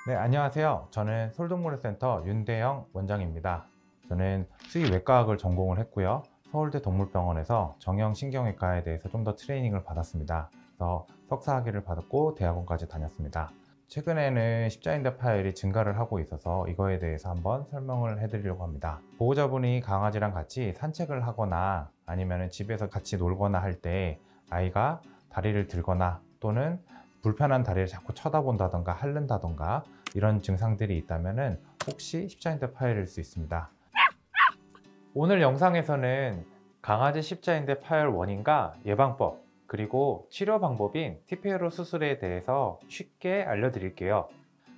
네, 안녕하세요. 저는 솔동물센터 윤대영 원장입니다. 저는 수의외과학을 전공을 했고요. 서울대 동물병원에서 정형신경외과에 대해서 좀 더 트레이닝을 받았습니다. 그래서 석사학위를 받았고 대학원까지 다녔습니다. 최근에는 십자인대 파열이 증가를 하고 있어서 이거에 대해서 한번 설명을 해드리려고 합니다. 보호자분이 강아지랑 같이 산책을 하거나 아니면 집에서 같이 놀거나 할 때 아이가 다리를 들거나 또는 불편한 다리를 자꾸 쳐다본다던가 핥는다던가 이런 증상들이 있다면 혹시 십자인대 파열일 수 있습니다. 오늘 영상에서는 강아지 십자인대 파열 원인과 예방법 그리고 치료 방법인 TPRO 수술에 대해서 쉽게 알려드릴게요.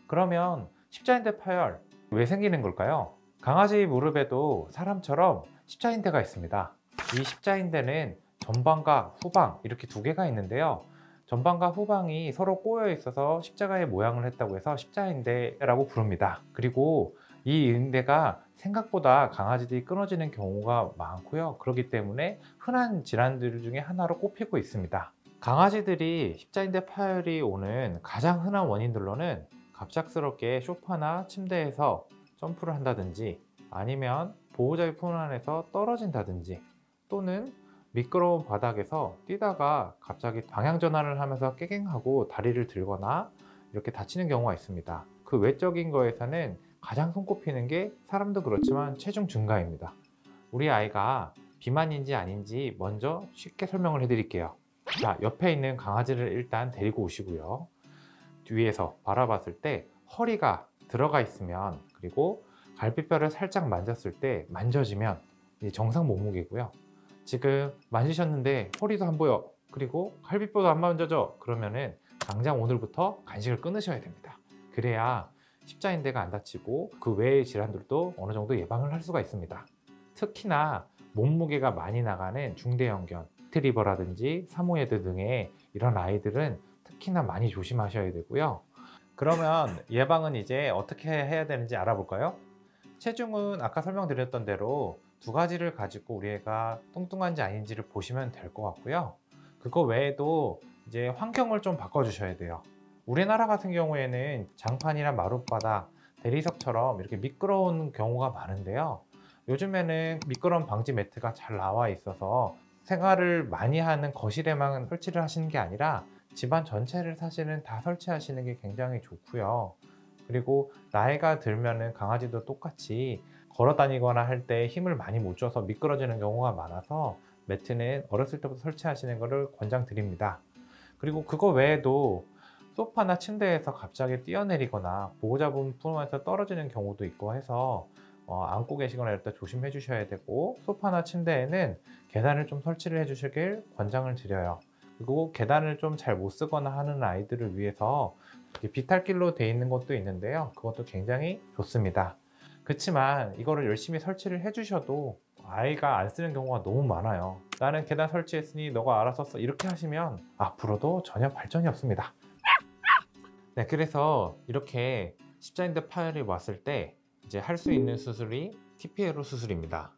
그러면 십자인대 파열 왜 생기는 걸까요? 강아지 무릎에도 사람처럼 십자인대가 있습니다. 이 십자인대는 전방과 후방 이렇게 두 개가 있는데요. 전방과 후방이 서로 꼬여 있어서 십자가의 모양을 했다고 해서 십자인대라고 부릅니다. 그리고 이 인대가 생각보다 강아지들이 끊어지는 경우가 많고요. 그렇기 때문에 흔한 질환들 중에 하나로 꼽히고 있습니다. 강아지들이 십자인대 파열이 오는 가장 흔한 원인들로는 갑작스럽게 소파나 침대에서 점프를 한다든지 아니면 보호자의 품 안에서 떨어진다든지 또는 미끄러운 바닥에서 뛰다가 갑자기 방향 전환을 하면서 깨갱하고 다리를 들거나 이렇게 다치는 경우가 있습니다. 그 외적인 거에서는 가장 손꼽히는 게 사람도 그렇지만 체중 증가입니다. 우리 아이가 비만인지 아닌지 먼저 쉽게 설명을 해드릴게요. 자, 옆에 있는 강아지를 일단 데리고 오시고요. 뒤에서 바라봤을 때 허리가 들어가 있으면 그리고 갈비뼈를 살짝 만졌을 때 만져지면 정상 몸무게고요. 지금 만지셨는데 허리도 안 보여 그리고 갈비뼈도 안 만져져 그러면은 당장 오늘부터 간식을 끊으셔야 됩니다. 그래야 십자인대가 안 다치고 그 외의 질환들도 어느 정도 예방을 할 수가 있습니다. 특히나 몸무게가 많이 나가는 중대형견, 리트리버라든지 사모예드 등의 이런 아이들은 특히나 많이 조심하셔야 되고요. 그러면 예방은 이제 어떻게 해야 되는지 알아볼까요? 체중은 아까 설명드렸던 대로 두 가지를 가지고 우리 애가 뚱뚱한지 아닌지를 보시면 될 것 같고요. 그거 외에도 이제 환경을 좀 바꿔주셔야 돼요. 우리나라 같은 경우에는 장판이나 마룻바닥, 대리석처럼 이렇게 미끄러운 경우가 많은데요. 요즘에는 미끄럼 방지 매트가 잘 나와 있어서 생활을 많이 하는 거실에만 설치를 하시는 게 아니라 집안 전체를 사실은 다 설치하시는 게 굉장히 좋고요. 그리고 나이가 들면은 강아지도 똑같이 걸어 다니거나 할 때 힘을 많이 못 줘서 미끄러지는 경우가 많아서 매트는 어렸을 때부터 설치하시는 것을 권장드립니다. 그리고 그거 외에도 소파나 침대에서 갑자기 뛰어내리거나 보호자분 품에서 떨어지는 경우도 있고 해서 안고 계시거나 이럴 때 조심해 주셔야 되고, 소파나 침대에는 계단을 좀 설치를 해 주시길 권장을 드려요. 그리고 계단을 좀 잘 못 쓰거나 하는 아이들을 위해서 비탈길로 되어 있는 것도 있는데요. 그것도 굉장히 좋습니다. 그렇지만 이거를 열심히 설치를 해 주셔도 아이가 안 쓰는 경우가 너무 많아요. 나는 계단 설치했으니 너가 알아서 써, 이렇게 하시면 앞으로도 전혀 발전이 없습니다. 네, 그래서 이렇게 십자인대 파열이 왔을 때 이제 할 수 있는 수술이 TPRO 수술입니다.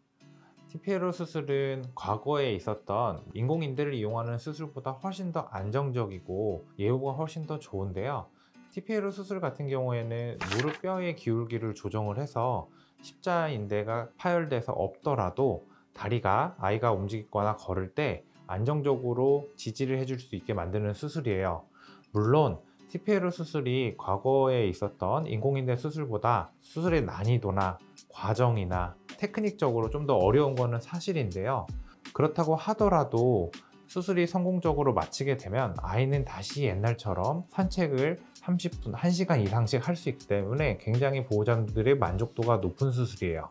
TPRO 수술은 과거에 있었던 인공인대를 이용하는 수술보다 훨씬 더 안정적이고 예후가 훨씬 더 좋은데요. TPRO 수술 같은 경우에는 무릎 뼈의 기울기를 조정을 해서 십자인대가 파열돼서 없더라도 다리가 아이가 움직이거나 걸을 때 안정적으로 지지를 해줄 수 있게 만드는 수술이에요. 물론 TPRO 수술이 과거에 있었던 인공인대 수술보다 수술의 난이도나 과정이나 테크닉적으로 좀 더 어려운 거는 사실인데요. 그렇다고 하더라도 수술이 성공적으로 마치게 되면 아이는 다시 옛날처럼 산책을 30분, 1시간 이상씩 할 수 있기 때문에 굉장히 보호자들의 만족도가 높은 수술이에요.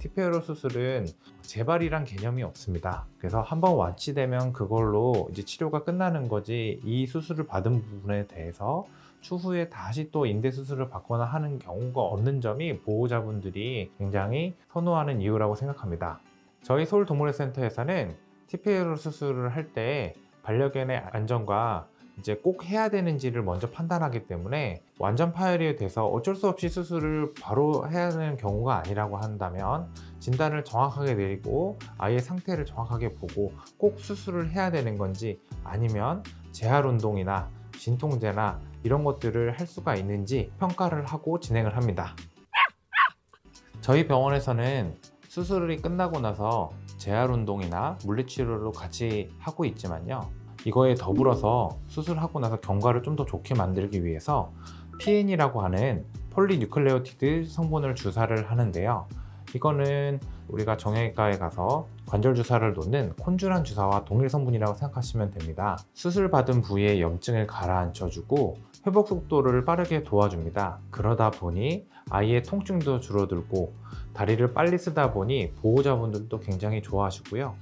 TPRO 수술은 재발이란 개념이 없습니다. 그래서 한번 완치되면 그걸로 이제 치료가 끝나는 거지, 이 수술을 받은 부분에 대해서 추후에 다시 또 인대 수술을 받거나 하는 경우가 없는 점이 보호자분들이 굉장히 선호하는 이유라고 생각합니다. 저희 서울동물의센터에서는 TPRO 수술을 할 때 반려견의 안전과 이제 꼭 해야 되는지를 먼저 판단하기 때문에 완전 파열이 돼서 어쩔 수 없이 수술을 바로 해야 하는 경우가 아니라고 한다면 진단을 정확하게 내리고 아이의 상태를 정확하게 보고 꼭 수술을 해야 되는 건지, 아니면 재활 운동이나 진통제나 이런 것들을 할 수가 있는지 평가를 하고 진행을 합니다. 저희 병원에서는 수술이 끝나고 나서 재활 운동이나 물리치료로 같이 하고 있지만요, 이거에 더불어서 수술하고 나서 경과를 좀 더 좋게 만들기 위해서 PN이라고 하는 폴리뉴클레오티드 성분을 주사를 하는데요, 이거는 우리가 정형외과에 가서 관절 주사를 놓는 콘주란 주사와 동일 성분이라고 생각하시면 됩니다. 수술 받은 부위의 염증을 가라앉혀주고 회복 속도를 빠르게 도와줍니다. 그러다 보니 아이의 통증도 줄어들고 다리를 빨리 쓰다 보니 보호자분들도 굉장히 좋아하시고요.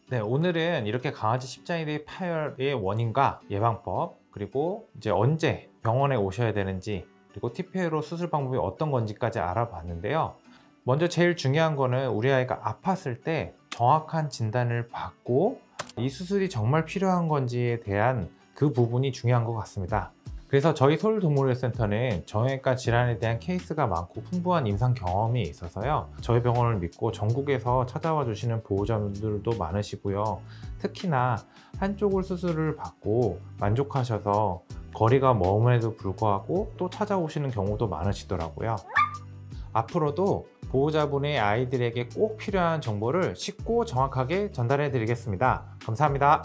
네, 오늘은 이렇게 강아지 십자인대 파열의 원인과 예방법, 그리고 이제 언제 병원에 오셔야 되는지, 그리고 TPA로 수술 방법이 어떤 건지까지 알아봤는데요. 먼저 제일 중요한 거는 우리 아이가 아팠을 때 정확한 진단을 받고 이 수술이 정말 필요한 건지에 대한 그 부분이 중요한 것 같습니다. 그래서 저희 서울동물의료센터는 정형외과 질환에 대한 케이스가 많고 풍부한 임상 경험이 있어서요, 저희 병원을 믿고 전국에서 찾아와 주시는 보호자분들도 많으시고요, 특히나 한쪽을 수술을 받고 만족하셔서 거리가 먼에도 불구하고 또 찾아오시는 경우도 많으시더라고요. 앞으로도 보호자분의 아이들에게 꼭 필요한 정보를 쉽고 정확하게 전달해 드리겠습니다. 감사합니다.